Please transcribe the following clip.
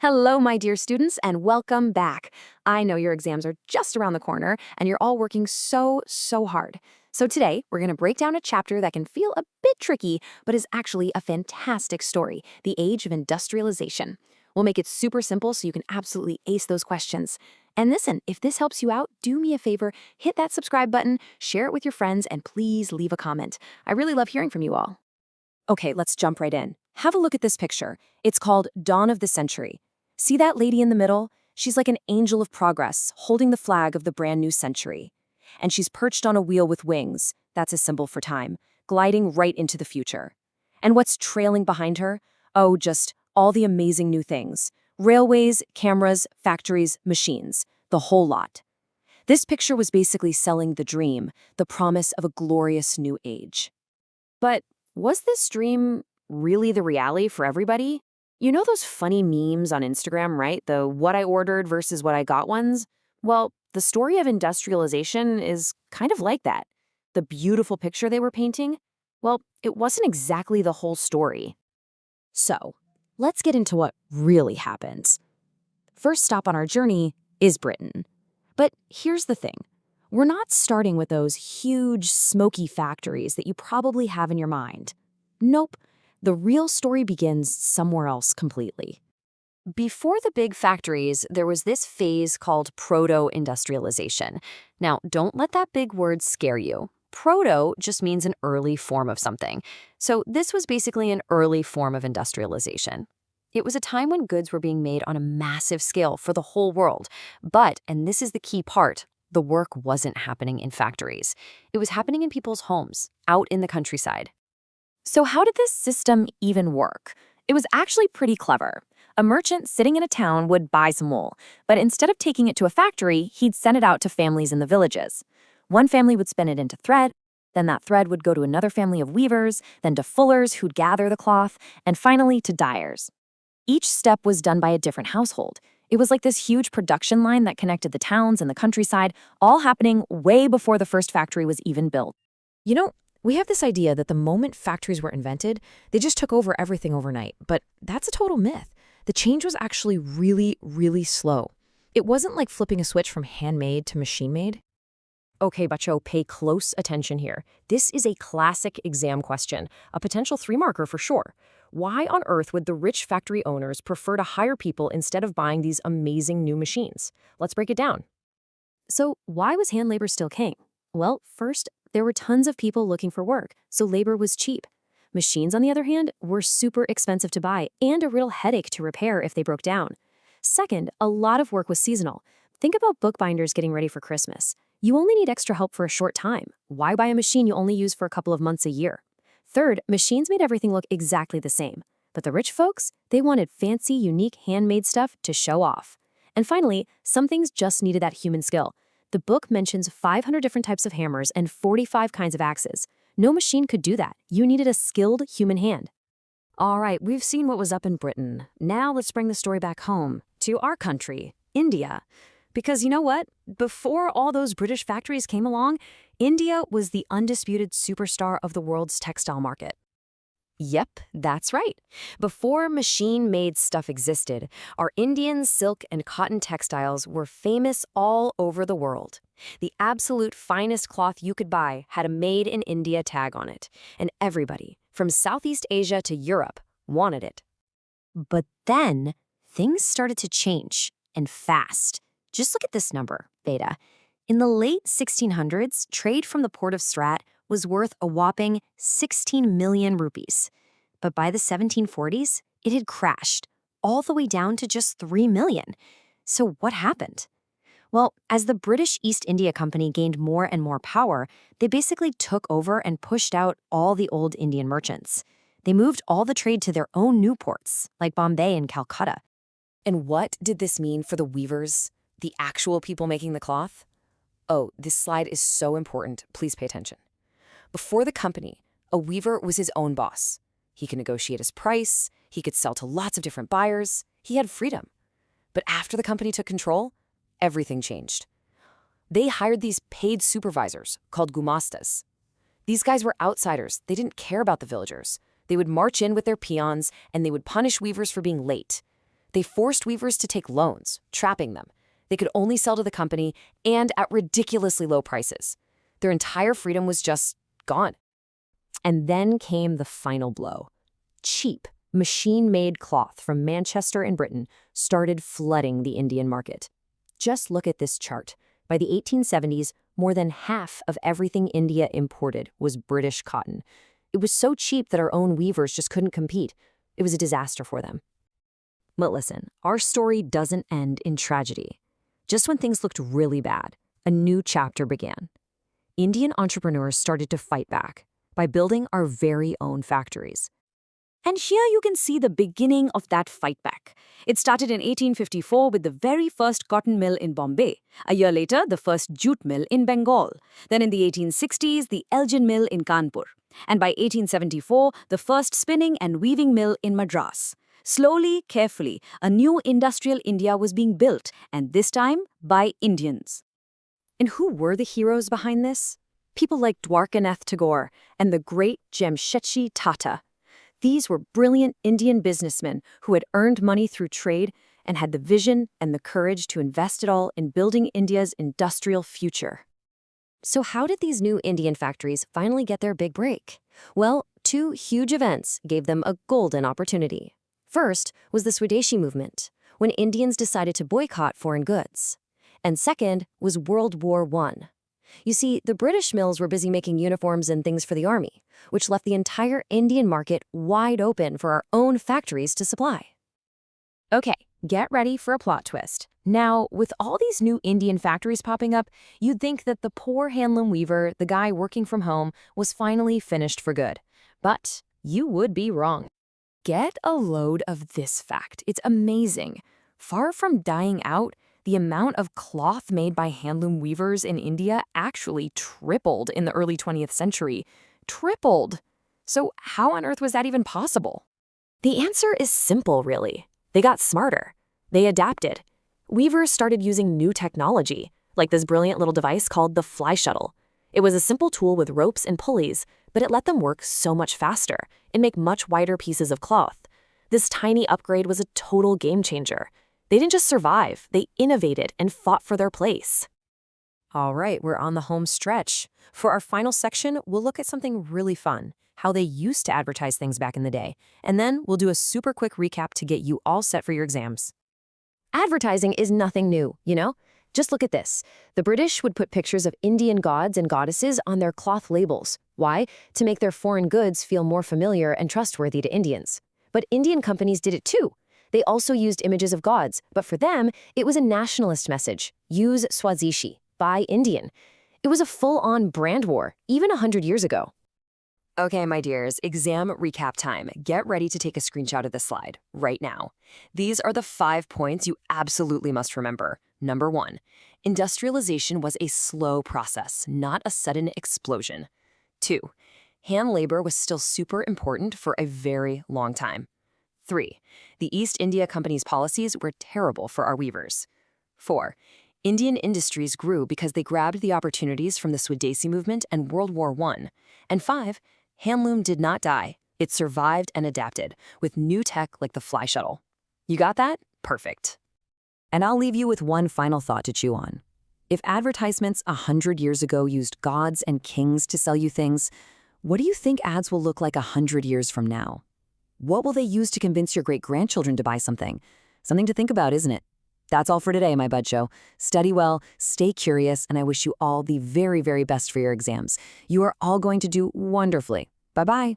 Hello, my dear students, and welcome back. I know your exams are just around the corner, and you're all working so hard. So today, we're going to break down a chapter that can feel a bit tricky, but is actually a fantastic story, the age of industrialization. We'll make it super simple so you can absolutely ace those questions. And listen, if this helps you out, do me a favor, hit that subscribe button, share it with your friends, and please leave a comment. I really love hearing from you all. Okay, let's jump right in. Have a look at this picture. It's called Dawn of the Century. See that lady in the middle? She's like an angel of progress, holding the flag of the brand new century. And she's perched on a wheel with wings, that's a symbol for time, gliding right into the future. And what's trailing behind her? Oh, just all the amazing new things. Railways, cameras, factories, machines, the whole lot. This picture was basically selling the dream, the promise of a glorious new age. But was this dream really the reality for everybody? You know those funny memes on Instagram, right? The what I ordered versus what I got ones? Well, the story of industrialization is kind of like that. The beautiful picture they were painting? Well, it wasn't exactly the whole story. So, let's get into what really happens. First stop on our journey is Britain. But here's the thing. We're not starting with those huge, smoky factories that you probably have in your mind. Nope. The real story begins somewhere else completely. Before the big factories, there was this phase called Proto-Industrialization. Now, don't let that big word scare you. Proto just means an early form of something. So this was basically an early form of industrialization. It was a time when goods were being made on a massive scale for the whole world. But, and this is the key part, the work wasn't happening in factories. It was happening in people's homes, out in the countryside. So how did this system even work? It was actually pretty clever. A merchant sitting in a town would buy some wool, but instead of taking it to a factory, he'd send it out to families in the villages. One family would spin it into thread, then that thread would go to another family of weavers, then to fullers who'd gather the cloth, and finally to dyers. Each step was done by a different household. It was like this huge production line that connected the towns and the countryside, all happening way before the first factory was even built. You know, we have this idea that the moment factories were invented, they just took over everything overnight, but that's a total myth. The change was actually really slow. It wasn't like flipping a switch from handmade to machine-made. Okay, Bacho, pay close attention here. This is a classic exam question, a potential 3-marker for sure. Why on earth would the rich factory owners prefer to hire people instead of buying these amazing new machines? Let's break it down. So why was hand labor still king? Well, first, there were tons of people looking for work, so labor was cheap. Machines, on the other hand, were super expensive to buy and a real headache to repair if they broke down. Second, a lot of work was seasonal. Think about bookbinders getting ready for Christmas. You only need extra help for a short time. Why buy a machine you only use for a couple of months a year? Third, machines made everything look exactly the same. But the rich folks, they wanted fancy, unique handmade stuff to show off. And finally, some things just needed that human skill. The book mentions 500 different types of hammers and 45 kinds of axes. No machine could do that. You needed a skilled human hand. All right, we've seen what was up in Britain. Now let's bring the story back home, to our country, India. Because you know what? Before all those British factories came along, India was the undisputed superstar of the world's textile market. Yep, that's right. Before machine-made stuff existed, our Indian silk and cotton textiles were famous all over the world. The absolute finest cloth you could buy had a Made in India tag on it, and everybody, from Southeast Asia to Europe, wanted it. But then, things started to change, and fast. Just look at this number, Beta. In the late 1600s, trade from the port of Strat was worth a whopping 16 million rupees. But by the 1740s, it had crashed, all the way down to just 3 million. So what happened? Well, as the British East India Company gained more and more power, they basically took over and pushed out all the old Indian merchants. They moved all the trade to their own new ports, like Bombay and Calcutta. And what did this mean for the weavers, the actual people making the cloth? Oh, this slide is so important. Please pay attention. Before the company, a weaver was his own boss. He could negotiate his price, he could sell to lots of different buyers, he had freedom. But after the company took control, everything changed. They hired these paid supervisors called Gomasthas. These guys were outsiders. They didn't care about the villagers. They would march in with their peons, and they would punish weavers for being late. They forced weavers to take loans, trapping them. They could only sell to the company and at ridiculously low prices. Their entire freedom was just gone. And then came the final blow. Cheap, machine-made cloth from Manchester in Britain started flooding the Indian market. Just look at this chart. By the 1870s, more than half of everything India imported was British cotton. It was so cheap that our own weavers just couldn't compete. It was a disaster for them. But listen, our story doesn't end in tragedy. Just when things looked really bad, a new chapter began. Indian entrepreneurs started to fight back by building our very own factories. And here you can see the beginning of that fight back. It started in 1854 with the very first cotton mill in Bombay. A year later, the first jute mill in Bengal. Then in the 1860s, the Elgin mill in Kanpur. And by 1874, the first spinning and weaving mill in Madras. Slowly, carefully, a new industrial India was being built, and this time by Indians. And who were the heroes behind this? People like Dwarkanath Tagore and the great Jamsetji Tata. These were brilliant Indian businessmen who had earned money through trade and had the vision and the courage to invest it all in building India's industrial future. So how did these new Indian factories finally get their big break? Well, two huge events gave them a golden opportunity. First was the Swadeshi movement, when Indians decided to boycott foreign goods. And second was World War I. You see, the British mills were busy making uniforms and things for the army, which left the entire Indian market wide open for our own factories to supply. Okay, get ready for a plot twist. Now, with all these new Indian factories popping up, you'd think that the poor handloom weaver, the guy working from home, was finally finished for good. But you would be wrong. Get a load of this fact. It's amazing. Far from dying out, the amount of cloth made by handloom weavers in India actually tripled in the early 20th century. Tripled! So how on earth was that even possible? The answer is simple, really. They got smarter. They adapted. Weavers started using new technology, like this brilliant little device called the fly shuttle. It was a simple tool with ropes and pulleys, but it let them work so much faster and make much wider pieces of cloth. This tiny upgrade was a total game changer. They didn't just survive, they innovated and fought for their place. All right, we're on the home stretch. For our final section, we'll look at something really fun, how they used to advertise things back in the day, and then we'll do a super quick recap to get you all set for your exams. Advertising is nothing new, you know? Just look at this. The British would put pictures of Indian gods and goddesses on their cloth labels. Why? To make their foreign goods feel more familiar and trustworthy to Indians. But Indian companies did it too. They also used images of gods, but for them, it was a nationalist message. Use Swadeshi, buy Indian. It was a full-on brand war, even 100 years ago. Okay, my dears, exam recap time. Get ready to take a screenshot of this slide right now. These are the 5 points you absolutely must remember. Number 1, industrialization was a slow process, not a sudden explosion. 2, hand labor was still super important for a very long time. 3, the East India Company's policies were terrible for our weavers. 4, Indian industries grew because they grabbed the opportunities from the Swadeshi movement and World War I. And 5, handloom did not die. It survived and adapted with new tech like the fly shuttle. You got that? Perfect. And I'll leave you with one final thought to chew on. If advertisements 100 years ago used gods and kings to sell you things, what do you think ads will look like 100 years from now? What will they use to convince your great-grandchildren to buy something? Something to think about, isn't it? That's all for today, my bud show. Study well, stay curious, and I wish you all the very, very best for your exams. You are all going to do wonderfully. Bye-bye.